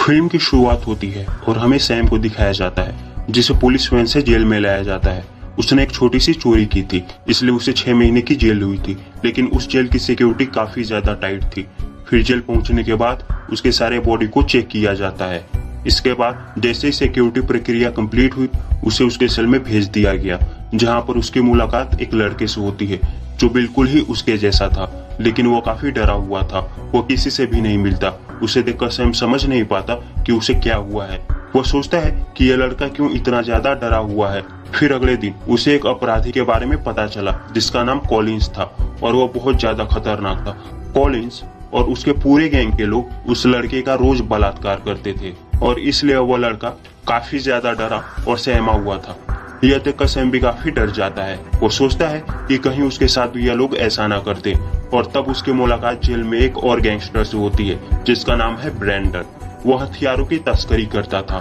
Film की शुरुआत होती है और हमें सैम को दिखाया जाता है जिसे पुलिस वैन से जेल में लाया जाता है। उसने एक छोटी सी चोरी की थी, इसलिए उसे 6 महीने की जेल हुई थी, लेकिन उस जेल की सिक्योरिटी काफी ज्यादा टाइट थी। फिर जेल पहुंचने के बाद उसके सारे बॉडी को चेक किया जाता है। इसके बाद जैसे ही सिक्योरिटी प्रक्रिया कंप्लीट हुई, उसे उसके सेल में भेज दिया गया, जहां पर उसकी मुलाकात एक लड़के से होती है जो बिल्कुल ही उसके जैसा था, लेकिन वो काफी डरा हुआ था। वो किसी से भी नहीं मिलता। उसे देखकर सैम समझ नहीं पाता कि उसे क्या हुआ है। वो सोचता है कि यह लड़का क्यों इतना ज्यादा डरा हुआ है। फिर अगले दिन उसे एक अपराधी के बारे में पता चला जिसका नाम कॉलिंस था और वो बहुत ज्यादा खतरनाक था। कॉलिंस और उसके पूरे गैंग के लोग उस लड़के का रोज बलात्कार करते थे और इसलिए वो लड़का काफी ज्यादा डरा और सहमा हुआ था। यह देखकर सैम भी काफी डर जाता है। वो सोचता है कि कहीं उसके साथ भी यह लोग ऐसा ना करते। और तब उसकी मुलाकात जेल में एक और गैंगस्टर से होती है जिसका नाम है ब्रेंडन। वो हथियारों की तस्करी करता था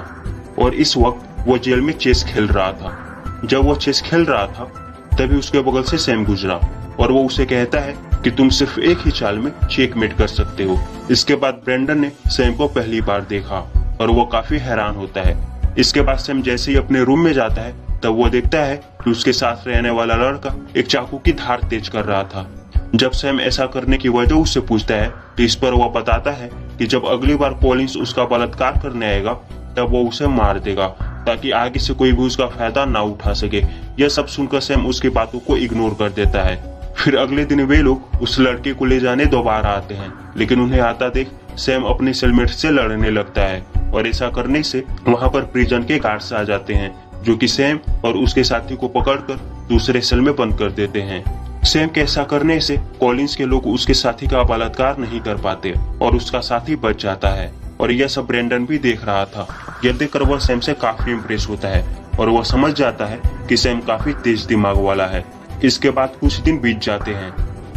और इस वक्त वो जेल में चेस खेल रहा था। जब वो चेस खेल रहा था तभी उसके बगल से सैम गुजरा और वो उसे कहता है कि तुम सिर्फ एक ही चाल में चेकमेट कर सकते हो। इसके बाद ब्रेंडन ने सैम को पहली बार देखा और वो काफी हैरान होता है। इसके बाद सैम जैसे ही अपने रूम में जाता है तब वो देखता है कि उसके साथ रहने वाला लड़का एक चाकू की धार तेज कर रहा था। जब सैम ऐसा करने की वजह उससे पूछता है तो इस पर वो बताता है कि जब अगली बार कॉलिंस उसका बलात्कार करने आएगा तब वो उसे मार देगा ताकि आगे से कोई भी उसका फायदा ना उठा सके। यह सब सुनकर सैम उसकी बातों को इग्नोर कर देता है। फिर अगले दिन वे लोग उस लड़के को ले जाने दोबारा आते हैं, लेकिन उन्हें आता देख सैम अपने सेलमेट से लड़ने लगता है और ऐसा करने से वहां पर प्रिजन के गार्ड्स आ जाते हैं जो कि सैम और उसके साथी को पकड़कर दूसरे सेल में बंद कर देते हैं। सैम के ऐसा करने से कॉलिंस के लोग उसके साथी का बलात्कार नहीं कर पाते और उसका साथी बच जाता है और यह सब ब्रेंडन भी देख रहा था। यह देखकर वह सैम से काफी इम्प्रेस होता है और वह समझ जाता है कि सैम काफी तेज दिमाग वाला है। इसके बाद कुछ दिन बीत जाते हैं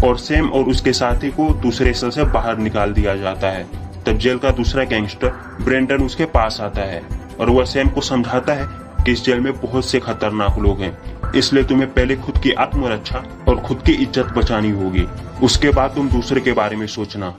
और सैम और उसके साथी को दूसरे सेल से बाहर निकाल दिया जाता है। तब जेल का दूसरा गैंगस्टर ब्रेंडन उसके पास आता है और वह सैम को समझाता है कि इस जेल में बहुत से खतरनाक लोग हैं, इसलिए तुम्हें पहले खुद की आत्मरक्षा और खुद की इज्जत बचानी होगी। उसके बाद तुम दूसरे के बारे में सोचना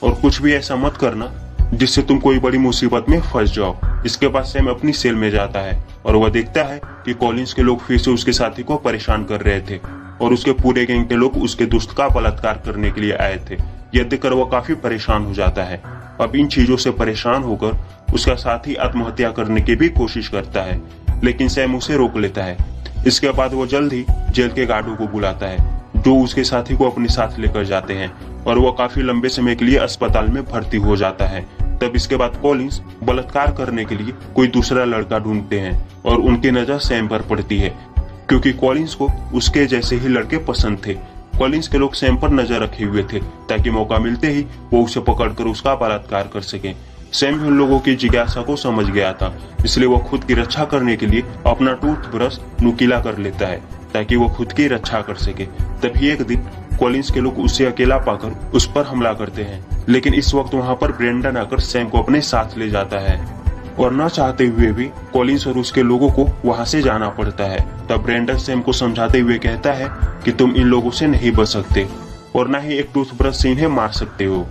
और कुछ भी ऐसा मत करना जिससे तुम कोई बड़ी मुसीबत में फंस जाओ। इसके बाद सैम अपनी सेल में जाता है और वह देखता है कि कॉलिंस के लोग फिर से उसके साथी को परेशान कर रहे थे और उसके पूरे गैंग के लोग उसके दोस्त का बलात्कार करने के लिए आए थे। यह देखकर वह काफी परेशान हो जाता है। अब इन चीजों से परेशान होकर उसका साथी आत्महत्या करने की भी कोशिश करता है, लेकिन सैम उसे रोक लेता है। इसके बाद वो जल्द ही जेल के गार्डों को बुलाता है जो उसके साथी को अपने साथ लेकर जाते हैं और वो काफी लंबे समय के लिए अस्पताल में भर्ती हो जाता है। तब इसके बाद कॉलिंस बलात्कार करने के लिए कोई दूसरा लड़का ढूंढते हैं और उनकी नजर सैम पर पड़ती है क्योंकि कॉलिंस को उसके जैसे ही लड़के पसंद थे। कॉलिंस के लोग सैम पर नजर रखे हुए थे ताकि मौका मिलते ही वो उसे पकड़कर उसका बलात्कार कर सके। सैम उन लोगों की जिज्ञासा को समझ गया था, इसलिए वो खुद की रक्षा करने के लिए अपना टूथब्रश नुकीला कर लेता है ताकि वो खुद की रक्षा कर सके। तभी एक दिन कॉलिंस के लोग उसे अकेला पाकर उस पर हमला करते हैं, लेकिन इस वक्त वहां पर ब्रेंडन आकर सैम को अपने साथ ले जाता है और न चाहते हुए भी कॉलिंस और उसके लोगों को वहां से जाना पड़ता है। तब ब्रेंडन सैम को समझाते हुए कहता है कि तुम इन लोगों से नहीं बच सकते और न ही एक टूथब्रश से इन्हें मार सकते हो,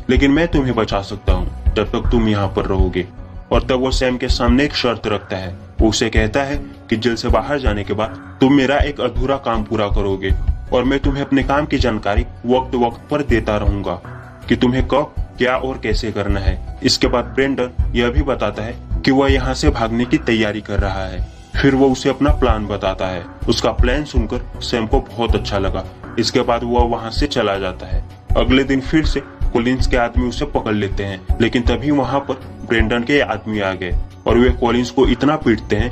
लेकिन मैं तुम्हें बचा सकता हूँ जब तक तुम यहाँ पर रहोगे। और तब वो सैम के सामने एक शर्त रखता है। वो उसे कहता है कि जेल से बाहर जाने के बाद तुम मेरा एक अधूरा काम पूरा करोगे और मैं तुम्हें अपने काम की जानकारी वक्त वक्त पर देता रहूंगा कि तुम्हें कब क्या और कैसे करना है। इसके बाद ब्रेंडन यह भी बताता है कि वह यहाँ से भागने की तैयारी कर रहा है। फिर वो उसे अपना प्लान बताता है। उसका प्लान सुनकर सैम को बहुत अच्छा लगा। इसके बाद वह वहाँ से चला जाता है। अगले दिन फिर से कॉलिंस के आदमी उसे पकड़ लेते हैं, लेकिन तभी वहां पर ब्रेंडन के आदमी आ गए और वे कॉलिंस को इतना पीटते हैं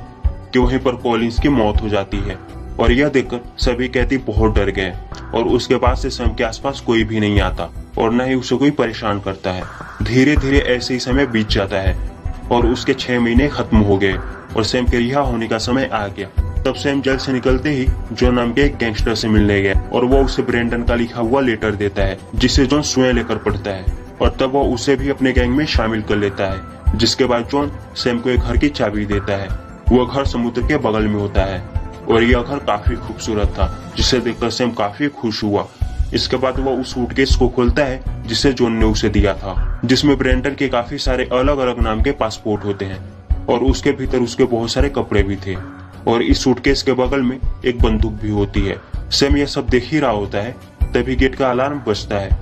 कि वहीं पर कॉलिंस की मौत हो जाती है। और यह देखकर सभी कैदी बहुत डर गए और उसके बाद से सैम के आसपास कोई भी नहीं आता और न ही उसे कोई परेशान करता है। धीरे धीरे ऐसे ही समय बीत जाता है और उसके 6 महीने खत्म हो गए और सैम के रिहा होने का समय आ गया। तब सैम जेल से निकलते ही जॉन नाम के एक गैंगस्टर से मिलने गया और वो उसे ब्रेंडन का लिखा हुआ लेटर देता है जिसे जॉन स्वयं लेकर पढ़ता है और तब वो उसे भी अपने गैंग में शामिल कर लेता है। जिसके बाद जॉन सैम को एक घर की चाबी देता है। वह घर समुद्र के बगल में होता है और यह घर काफी खूबसूरत था जिसे देखकर सैम काफी खुश हुआ। इसके बाद वह उस सूटकेस को खोलता है जिसे जॉन ने उसे दिया था, जिसमें ब्रेंडन के काफी सारे अलग अलग नाम के पासपोर्ट होते हैं और उसके भीतर उसके बहुत सारे कपड़े भी थे और इस सूटकेस के बगल में एक बंदूक भी होती है। सैम यह सब देख ही रहा होता है, तभी गेट का अलार्म बजता है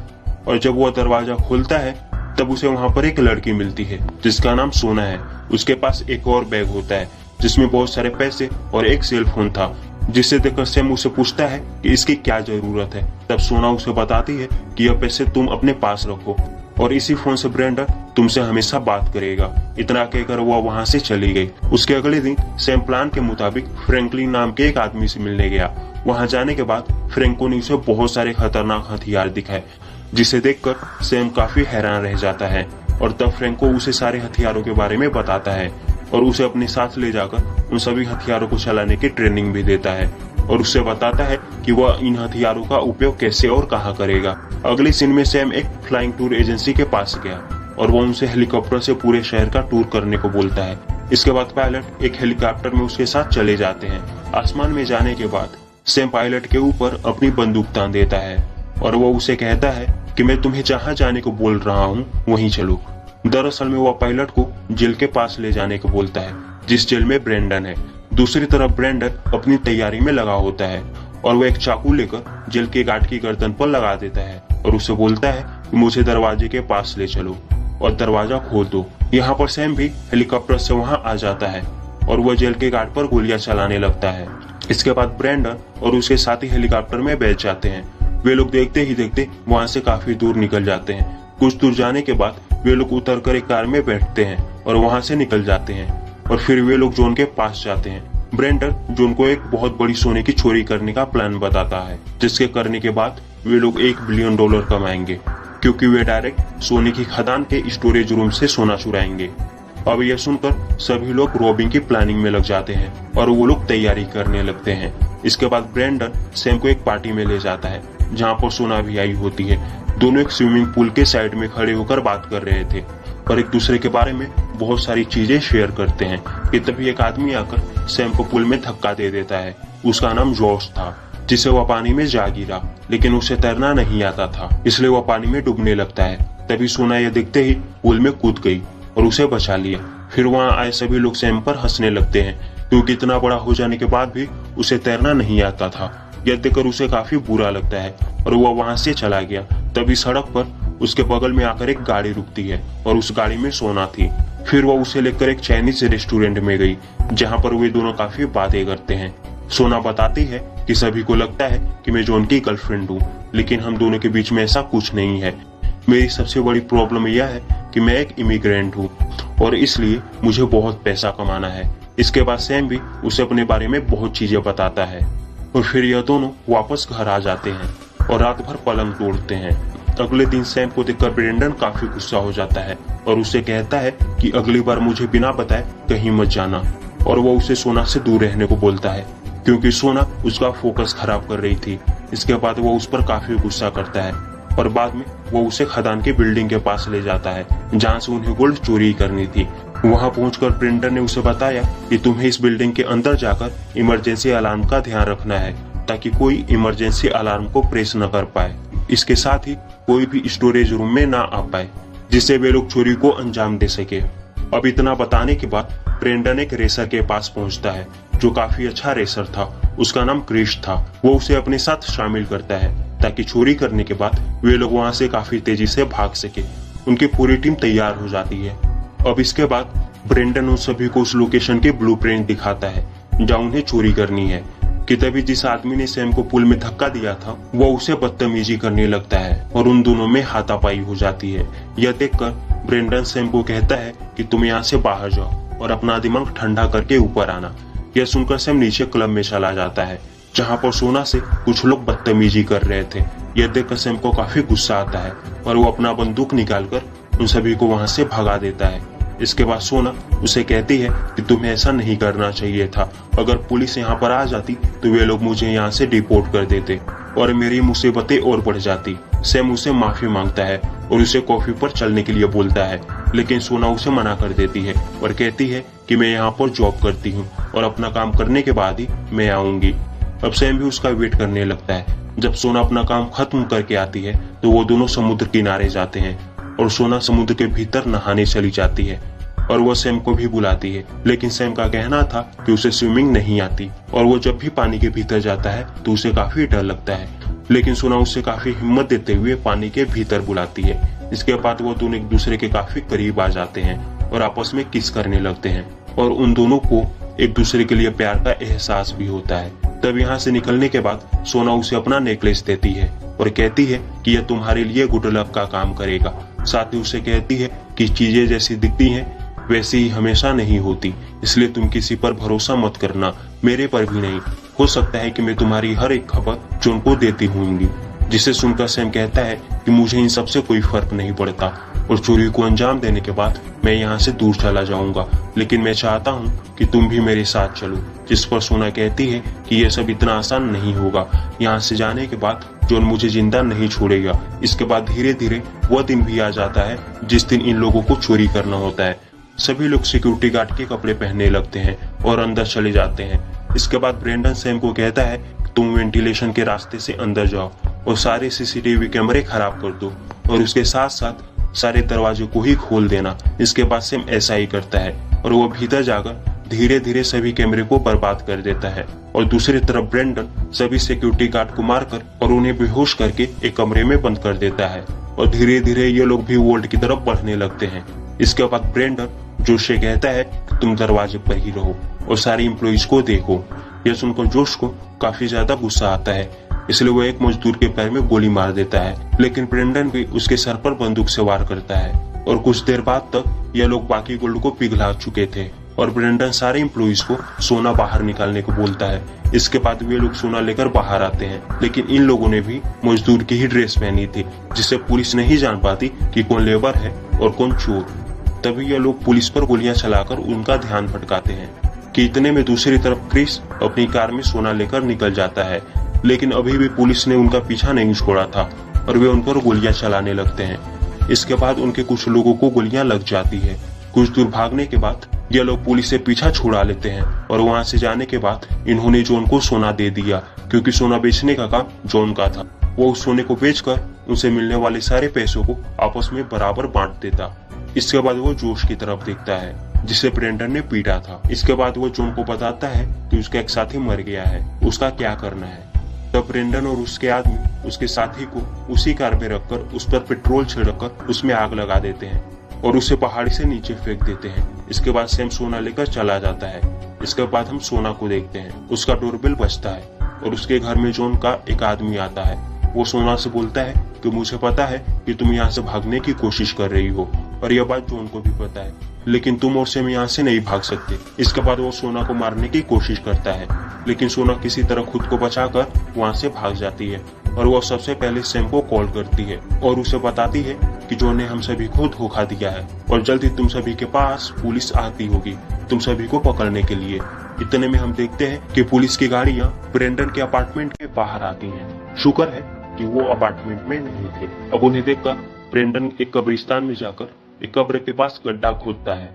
और जब वह दरवाजा खोलता है तब उसे वहां पर एक लड़की मिलती है जिसका नाम सोना है। उसके पास एक और बैग होता है जिसमें बहुत सारे पैसे और एक सेल फोन था, जिसे देखकर सैम उसे पूछता है कि इसकी क्या जरूरत है। तब सोना उसे बताती है कि यह पैसे तुम अपने पास रखो और इसी फोन से ब्रेंडन तुमसे हमेशा बात करेगा। इतना कहकर वह वहां से चली गई। उसके अगले दिन सैम प्लान के मुताबिक फ्रैंकलिन नाम के एक आदमी से मिलने गया। वहां जाने के बाद फ्रैंको ने उसे बहुत सारे खतरनाक हथियार दिखाए, जिसे देखकर सैम काफी हैरान रह जाता है और तब फ्रैंको उसे सारे हथियारों के बारे में बताता है और उसे अपने साथ ले जाकर उन सभी हथियारों को चलाने की ट्रेनिंग भी देता है और उससे बताता है कि वह इन हथियारों का उपयोग कैसे और कहाँ करेगा। अगले सीन में सैम एक फ्लाइंग टूर एजेंसी के पास गया और वह उनसे हेलीकॉप्टर से पूरे शहर का टूर करने को बोलता है। इसके बाद पायलट एक हेलीकॉप्टर में उसके साथ चले जाते हैं। आसमान में जाने के बाद सैम पायलट के ऊपर अपनी बंदूक तान देता है और वो उसे कहता है कि मैं तुम्हें जहाँ जाने को बोल रहा हूँ वहीं चलो। दरअसल में वह पायलट को जेल के पास ले जाने को बोलता है, जिस जेल में ब्रेंडन है। दूसरी तरफ ब्रेंडन अपनी तैयारी में लगा होता है और वह एक चाकू लेकर जेल के गार्ड की गर्दन पर लगा देता है और उसे बोलता है कि मुझे दरवाजे के पास ले चलो और दरवाजा खोल दो। यहाँ पर सैम भी हेलीकॉप्टर से वहां आ जाता है और वह जेल के गार्ड पर गोलियां चलाने लगता है। इसके बाद ब्रेंडन और उसके साथी हेलीकॉप्टर में बैठ जाते हैं। वे लोग देखते ही देखते वहां से काफी दूर निकल जाते हैं। कुछ दूर जाने के बाद वे लोग उतरकर एक कार में बैठते हैं और वहां से निकल जाते हैं और फिर वे लोग जॉन के पास जाते हैं। ब्रेंडन जॉन को एक बहुत बड़ी सोने की चोरी करने का प्लान बताता है, जिसके करने के बाद वे लोग $1 बिलियन कमाएंगे, क्योंकि वे डायरेक्ट सोने की खदान के स्टोरेज रूम से सोना चुराएंगे। अब यह सुनकर सभी लोग रॉबिंग की प्लानिंग में लग जाते हैं और वो लोग तैयारी करने लगते हैं। इसके बाद ब्रेंडन सैम को एक पार्टी में ले जाता है जहाँ पर सोना भी आई होती है। दोनों एक स्विमिंग पूल के साइड में खड़े होकर बात कर रहे थे और एक दूसरे के बारे में बहुत सारी चीजें शेयर करते हैं कि तभी एक आदमी आकर सैम को पूल में धक्का दे देता है। उसका नाम जॉर्ज था, जिसे वह पानी में जा गिरा, लेकिन उसे तैरना नहीं आता था, इसलिए वह पानी में डूबने लगता है। तभी सोना यह देखते ही पूल में कूद गई और उसे बचा लिया। फिर वहाँ आए सभी लोग सैम पर हंसने लगते हैं, क्योंकि इतना बड़ा हो जाने के बाद भी उसे तैरना नहीं आता था। यह देखकर उसे काफी बुरा लगता है और वह वहां से चला गया। तभी सड़क पर उसके बगल में आकर एक गाड़ी रुकती है और उस गाड़ी में सोना थी। फिर वह उसे लेकर एक चाइनीज रेस्टोरेंट में गई, जहाँ पर वे दोनों काफी बातें करते हैं। सोना बताती है कि सभी को लगता है कि मैं जॉन की गर्लफ्रेंड हूँ, लेकिन हम दोनों के बीच में ऐसा कुछ नहीं है। मेरी सबसे बड़ी प्रॉब्लम यह है कि मैं एक इमिग्रेंट हूँ और इसलिए मुझे बहुत पैसा कमाना है। इसके बाद सैम भी उसे अपने बारे में बहुत चीजें बताता है और फिर यह दोनों वापस घर आ जाते हैं और रात भर पलंग तोड़ते हैं। अगले दिन सैम को देखकर ब्रेंडन काफी गुस्सा हो जाता है और उसे कहता है कि अगली बार मुझे बिना बताए कहीं मत जाना, और वो उसे सोना से दूर रहने को बोलता है, क्योंकि सोना उसका फोकस खराब कर रही थी। इसके बाद वो उस पर काफी गुस्सा करता है और बाद में वो उसे खदान की बिल्डिंग के पास ले जाता है, जहाँ से उन्हें गोल्ड चोरी करनी थी। वहां पहुंचकर ब्रेंडन ने उसे बताया कि तुम्हें इस बिल्डिंग के अंदर जाकर इमरजेंसी अलार्म का ध्यान रखना है, ताकि कोई इमरजेंसी अलार्म को प्रेस न कर पाए। इसके साथ ही कोई भी स्टोरेज रूम में ना आ पाए, जिससे वे लोग चोरी को अंजाम दे सके। अब इतना बताने के बाद ब्रेंडन एक रेसर के पास पहुंचता है, जो काफी अच्छा रेसर था। उसका नाम क्रिश था। वो उसे अपने साथ शामिल करता है ताकि चोरी करने के बाद वे लोग वहां से काफी तेजी से भाग सके। उनकी पूरी टीम तैयार हो जाती है। अब इसके बाद ब्रेंडन उन सभी को उस लोकेशन के ब्लूप्रिंट दिखाता है जहाँ उन्हें चोरी करनी है कि तभी जिस आदमी ने सैम को पुल में धक्का दिया था वो उसे बदतमीजी करने लगता है और उन दोनों में हाथापाई हो जाती है। यह देखकर ब्रेंडन सैम को कहता है कि तुम यहाँ से बाहर जाओ और अपना दिमाग ठंडा करके ऊपर आना। यह सुनकर सैम नीचे क्लब में चला जाता है, जहाँ पर सोना से कुछ लोग बदतमीजी कर रहे थे। यह देखकर सैम को काफी गुस्सा आता है और वो अपना बंदूक निकालकर उन सभी को वहां से भगा देता है। इसके बाद सोना उसे कहती है कि तुम्हें ऐसा नहीं करना चाहिए था। अगर पुलिस यहाँ पर आ जाती तो वे लोग मुझे यहाँ से डिपोर्ट कर देते और मेरी मुसीबतें और बढ़ जाती। सैम उसे माफी मांगता है और उसे कॉफी पर चलने के लिए बोलता है, लेकिन सोना उसे मना कर देती है और कहती है कि मैं यहाँ पर जॉब करती हूँ और अपना काम करने के बाद ही मैं आऊंगी। अब सैम भी उसका वेट करने लगता है जब सोना अपना काम खत्म करके आती है तो वो दोनों समुद्र किनारे जाते हैं और सोना समुद्र के भीतर नहाने चली जाती है और वो सैम को भी बुलाती है। लेकिन सैम का कहना था कि उसे स्विमिंग नहीं आती और वो जब भी पानी के भीतर जाता है तो उसे काफी डर लगता है। लेकिन सोना उसे काफी हिम्मत देते हुए पानी के भीतर बुलाती है। इसके बाद वो दोनों एक दूसरे के काफी करीब आ जाते हैं और आपस में किस करने लगते हैं और उन दोनों को एक दूसरे के लिए प्यार का एहसास भी होता है। तब यहाँ से निकलने के बाद सोना उसे अपना नेकलेस देती है और कहती है कि यह तुम्हारे लिए गुड लक का काम करेगा। साथ ही उसे कहती है कि चीजें जैसी दिखती हैं वैसी ही हमेशा नहीं होती, इसलिए तुम किसी पर भरोसा मत करना, मेरे पर भी नहीं। हो सकता है कि मैं तुम्हारी हर एक खबर जॉन को देती होंगी। जिसे सुनकर सैम कहता है कि मुझे इन सब से कोई फर्क नहीं पड़ता और चोरी को अंजाम देने के बाद मैं यहाँ से दूर चला जाऊंगा, लेकिन मैं चाहता हूँ कि तुम भी मेरे साथ चलो। जिस पर सोना कहती है कि यह सब इतना आसान नहीं होगा, यहाँ से जाने के बाद जॉन मुझे जिंदा नहीं छोड़ेगा। इसके बाद धीरे धीरे वह दिन भी आ जाता है जिस दिन इन लोगों को चोरी करना होता है। सभी लोग सिक्योरिटी गार्ड के कपड़े पहनने लगते हैं और अंदर चले जाते हैं। इसके बाद ब्रेंडन सैम को कहता है तुम वेंटिलेशन के रास्ते से अंदर जाओ और सारे सीसीटीवी कैमरे खराब कर दो और उसके साथ साथ सारे दरवाजे को ही खोल देना। इसके बाद सैम ऐसा ही करता है और वो भीतर जाकर धीरे धीरे सभी कैमरे को बर्बाद कर देता है और दूसरी तरफ ब्रेंडन सभी सिक्योरिटी गार्ड को मारकर और उन्हें बेहोश करके एक कमरे में बंद कर देता है और धीरे धीरे ये लोग भी वोल्ट की तरफ बढ़ने लगते हैं। इसके बाद ब्रेंडन जोश से कहता है कि तुम दरवाजे पर ही रहो और सारी एम्प्लॉइज को देखो। यह सुनकर जोश को काफी ज्यादा गुस्सा आता है, इसलिए वो एक मजदूर के पैर में गोली मार देता है। लेकिन ब्रेंडन भी उसके सर पर बंदूक से वार करता है और कुछ देर बाद तक यह लोग बाकी गोल्ड को पिघला चुके थे और ब्रेंडन सारे एम्प्लॉइज को सोना बाहर निकालने को बोलता है। इसके बाद वे लोग सोना लेकर बाहर आते हैं, लेकिन इन लोगों ने भी मजदूर की ही ड्रेस पहनी थी, जिससे पुलिस नहीं जान पाती कि कौन लेबर है और कौन चोर। तभी ये लोग पुलिस पर गोलियां चलाकर उनका ध्यान भटकाते हैं कि इतने में दूसरी तरफ क्रिस अपनी कार में सोना लेकर निकल जाता है, लेकिन अभी भी पुलिस ने उनका पीछा नहीं छोड़ा था और वे उन पर गोलियां चलाने लगते हैं। इसके बाद उनके कुछ लोगों को गोलियां लग जाती है। कुछ दूर भागने के बाद ये लोग पुलिस से पीछा छुड़ा लेते हैं और वहां से जाने के बाद इन्होंने जॉन को सोना दे दिया, क्योंकि सोना बेचने का काम जॉन का था। वो उस सोने को बेचकर उनसे मिलने वाले सारे पैसों को आपस में बराबर बांट देता। इसके बाद वो जोश की तरफ देखता है जिसे ब्रेंडन ने पीटा था। इसके बाद वो जॉन को बताता है कि उसका एक साथी मर गया है, उसका क्या करना है। तब ब्रेंडन और उसके आदमी उसके साथी को उसी कार में रखकर उस पर पेट्रोल छिड़ककर उसमें आग लगा देते हैं और उसे पहाड़ी से नीचे फेंक देते हैं। इसके बाद सैम सोना लेकर चला जाता है। इसके बाद हम सोना को देखते हैं। उसका डोरबेल बजता है और उसके घर में जॉन का एक आदमी आता है। वो सोना से बोलता है कि मुझे पता है कि तुम यहाँ से भागने की कोशिश कर रही हो और यह बात जॉन को भी पता है, लेकिन तुम और सैम यहाँ से नहीं भाग सकते। इसके बाद वो सोना को मारने की कोशिश करता है, लेकिन सोना किसी तरह खुद को बचाकर वहाँ से भाग जाती है और वो सबसे पहले सैम को कॉल करती है और उसे बताती है कि जॉन ने हम सभी को धोखा दिया है और जल्द ही तुम सभी के पास पुलिस आती होगी तुम सभी को पकड़ने के लिए। इतने में हम देखते हैं कि पुलिस की गाड़ियां ब्रेंडन के अपार्टमेंट के बाहर आती हैं। शुक्र है कि वो अपार्टमेंट में नहीं थे। अब उन्हें देखकर ब्रेंडन एक कब्रिस्तान में जाकर एक कब्र के पास गड्ढा खोदता है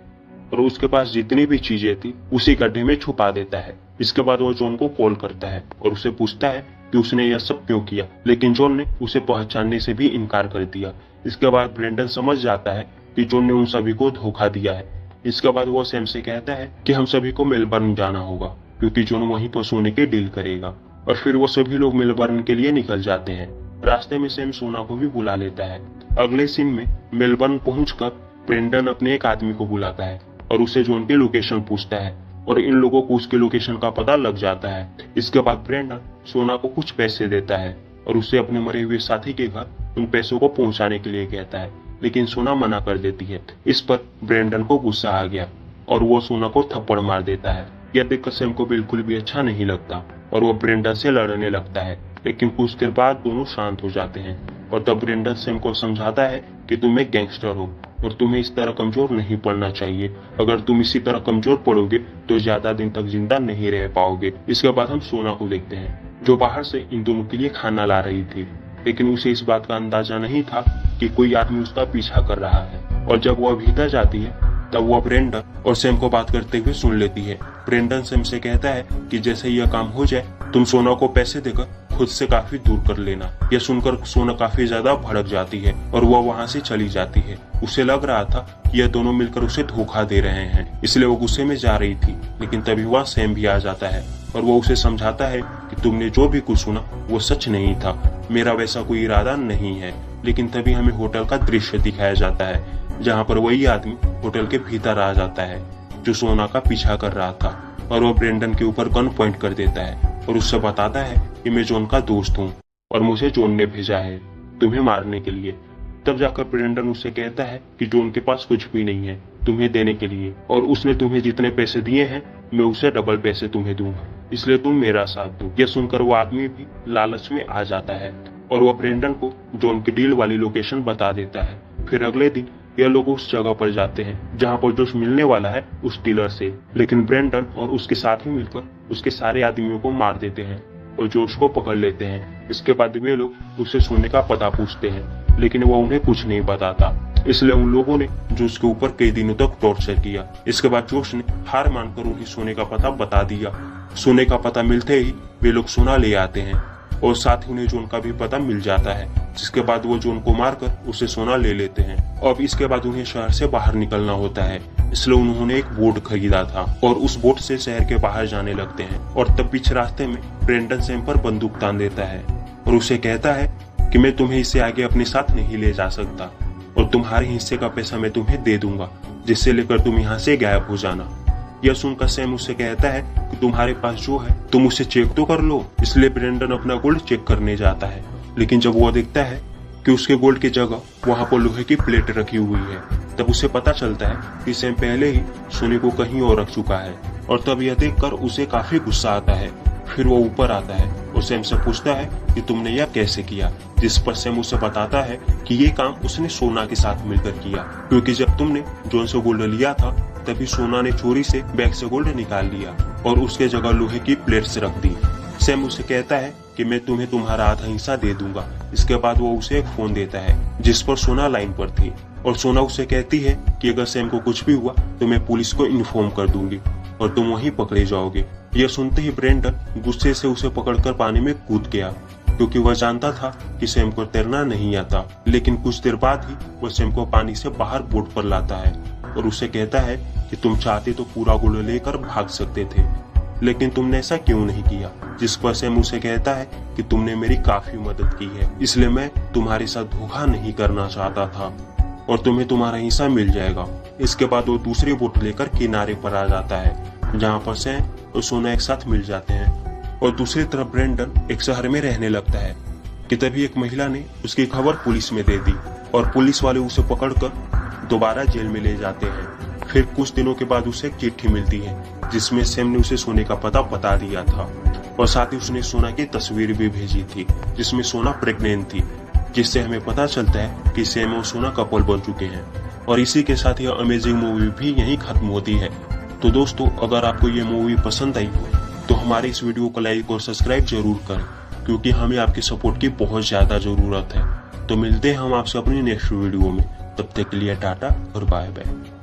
और उसके पास जितनी भी चीजें थी उसी गड्ढे में छुपा देता है। इसके बाद वो जॉन को कॉल करता है और उसे पूछता है कि उसने यह सब क्यों किया, लेकिन जॉन ने उसे पहचानने से भी इनकार कर दिया। इसके बाद ब्रेंडन समझ जाता है कि जॉन ने उन सभी को धोखा दिया है। इसके बाद वो सैम से कहता है कि हम सभी को मेलबर्न जाना होगा क्योंकि जॉन वहीं पर सोने के डील करेगा और फिर वो सभी लोग मेलबर्न के लिए निकल जाते हैं। रास्ते में सैम सोना को भी बुला लेता है। अगले सीन में मेलबर्न पहुंचकर ब्रेंडन अपने एक आदमी को बुलाता है और उसे जॉन की लोकेशन पूछता है और इन लोगों को उसके लोकेशन का पता लग जाता है। इसके बाद ब्रेंडन सोना को कुछ पैसे देता है और उसे अपने मरे हुए साथी के घर उन पैसों को पहुंचाने के लिए कहता है, लेकिन सोना मना कर देती है। इस पर ब्रेंडन को गुस्सा आ गया और वो सोना को थप्पड़ मार देता है। यह देखकर सैम को बिल्कुल भी अच्छा नहीं लगता और वो ब्रेंडन से लड़ने लगता है, लेकिन कुछ देर बाद दोनों शांत हो जाते हैं और तब ब्रेंडन सैम को समझाता है कि तुम एक गैंगस्टर हो और तुम्हें इस तरह कमजोर नहीं पड़ना चाहिए। अगर तुम इसी तरह कमजोर पड़ोगे तो ज्यादा दिन तक जिंदा नहीं रह पाओगे। इसके बाद हम सोना को देखते हैं जो बाहर से इन दोनों के लिए खाना ला रही थी, लेकिन उसे इस बात का अंदाजा नहीं था कि कोई आदमी उसका पीछा कर रहा है और जब वह भीतर जाती है तब वह ब्रेंडन और सैम को बात करते हुए सुन लेती है। ब्रेंडन सैम से कहता है कि जैसे यह काम हो जाए तुम सोना को पैसे देकर खुद से काफी दूर कर लेना। यह सुनकर सोना काफी ज्यादा भड़क जाती है और वह वहाँ से चली जाती है। उसे लग रहा था कि यह दोनों मिलकर उसे धोखा दे रहे हैं, इसलिए वो गुस्से में जा रही थी। लेकिन तभी वह सैम भी आ जाता है और वो उसे समझाता है कि तुमने जो भी कुछ सुना वो सच नहीं था, मेरा वैसा कोई इरादा नहीं है। लेकिन तभी हमें होटल का दृश्य दिखाया जाता है, जहाँ पर वही आदमी होटल के भीतर आ जाता है जो सोना का पीछा कर रहा था, और वो ब्रेंडन के ऊपर गन पॉइंट कर देता है और उससे बताता है कि मैं जॉन का दोस्त हूँ और मुझे जॉन ने भेजा है तुम्हें मारने के लिए। तब जाकर ब्रेंडन उससे कहता है कि जॉन के पास कुछ भी नहीं है तुम्हें देने के लिए, और उसने तुम्हें जितने पैसे दिए हैं मैं उसे डबल पैसे तुम्हें दूंगा, इसलिए तुम मेरा साथ दो। यह सुनकर वो आदमी भी लालच में आ जाता है और वह ब्रेंडन को जॉन की डील वाली लोकेशन बता देता है। फिर अगले दिन यह लोग उस जगह पर जाते हैं जहाँ पर जोश मिलने वाला है उस डीलर से। लेकिन ब्रेंडन और उसके साथी मिलकर उसके सारे आदमियों को मार देते हैं और जोश को पकड़ लेते हैं। इसके बाद वे लोग उससे सोने का पता पूछते हैं, लेकिन वह उन्हें कुछ नहीं बताता, इसलिए उन लोगों ने जोश के ऊपर कई दिनों तक टॉर्चर किया। इसके बाद जोश ने हार मानकर उन्हें सोने का पता बता दिया। सोने का पता मिलते ही वे लोग सोना ले आते हैं और साथ ही उन्हें जॉन का भी पता मिल जाता है, जिसके बाद वो जॉन को मारकर उसे सोना ले लेते हैं। अब इसके बाद उन्हें शहर से बाहर निकलना होता है, इसलिए उन्होंने एक बोट खरीदा था और उस बोट से शहर के बाहर जाने लगते हैं। और तब बीच रास्ते में ब्रेंडन सैम पर बंदूक तान देता है और उसे कहता है कि मैं तुम्हें इससे आगे अपने साथ नहीं ले जा सकता और तुम्हारे हिस्से का पैसा मैं तुम्हें दे दूंगा, जिससे लेकर तुम यहाँ से गायब हो जाना। यह सुनकर सैम उससे कहता है कि तुम्हारे पास जो है तुम उसे चेक तो कर लो। इसलिए ब्रेंडन अपना गोल्ड चेक करने जाता है, लेकिन जब वो देखता है कि उसके गोल्ड की जगह वहाँ पर लोहे की प्लेट रखी हुई है, तब उसे पता चलता है कि सैम पहले ही सोने को कहीं और रख चुका है। और तब यह देखकर उसे काफी गुस्सा आता है। फिर वो ऊपर आता है और सैम से पूछता है कि तुमने यह कैसे किया, जिस पर सैम उसे बताता है कि ये काम उसने सोना के साथ मिलकर किया, क्योंकि जब तुमने जॉन से गोल्ड लिया था तभी सोना ने चोरी से बैग से गोल्ड निकाल लिया और उसके जगह लोहे की प्लेट्स रख दी। सैम उसे कहता है कि मैं तुम्हें तुम्हारा आधा हिस्सा दे दूंगा। इसके बाद वो उसे एक फोन देता है जिस पर सोना लाइन पर थी, और सोना उसे कहती है कि अगर सैम को कुछ भी हुआ तो मैं पुलिस को इन्फॉर्म कर दूंगी और तुम वहीं पकड़े जाओगे। यह सुनते ही ब्रेंडन गुस्से से उसे पकड़कर पानी में कूद गया, क्योंकि वह जानता था कि सैम को तैरना नहीं आता। लेकिन कुछ देर बाद ही वह सैम को पानी से बाहर बोट पर लाता है और उसे कहता है कि तुम चाहते तो पूरा गोल्ड लेकर भाग सकते थे, लेकिन तुमने ऐसा क्यों नहीं किया। जिस पर सैम उसे कहता है कि तुमने मेरी काफी मदद की है, इसलिए मैं तुम्हारे साथ धोखा नहीं करना चाहता था और तुम्हें तुम्हारा हिस्सा मिल जाएगा। इसके बाद वो दूसरी बोट लेकर किनारे पर आ जाता है, जहाँ पर सैम और सोना एक साथ मिल जाते हैं। और दूसरी तरफ ब्रेंडन एक शहर में रहने लगता है कि तभी एक महिला ने उसकी खबर पुलिस में दे दी और पुलिस वाले उसे पकड़कर दोबारा जेल में ले जाते हैं। फिर कुछ दिनों के बाद उसे एक चिट्ठी मिलती है जिसमें सैम ने उसे सोने का पता बता दिया था और साथ ही उसने सोना की तस्वीर भी भेजी थी जिसमें सोना प्रेग्नेंट थी, जिससे हमें पता चलता है कि सैम और सोना कपल बन चुके हैं। और इसी के साथ यह अमेजिंग मूवी भी यहीं खत्म होती है। तो दोस्तों, अगर आपको ये मूवी पसंद आई हो तो हमारे इस वीडियो को लाइक और सब्सक्राइब जरूर करें, क्योंकि हमें आपकी सपोर्ट की बहुत ज्यादा जरूरत है। तो मिलते हैं हम आपसे अपनी नेक्स्ट वीडियो में, तब तक के लिए टाटा और बाय बाय।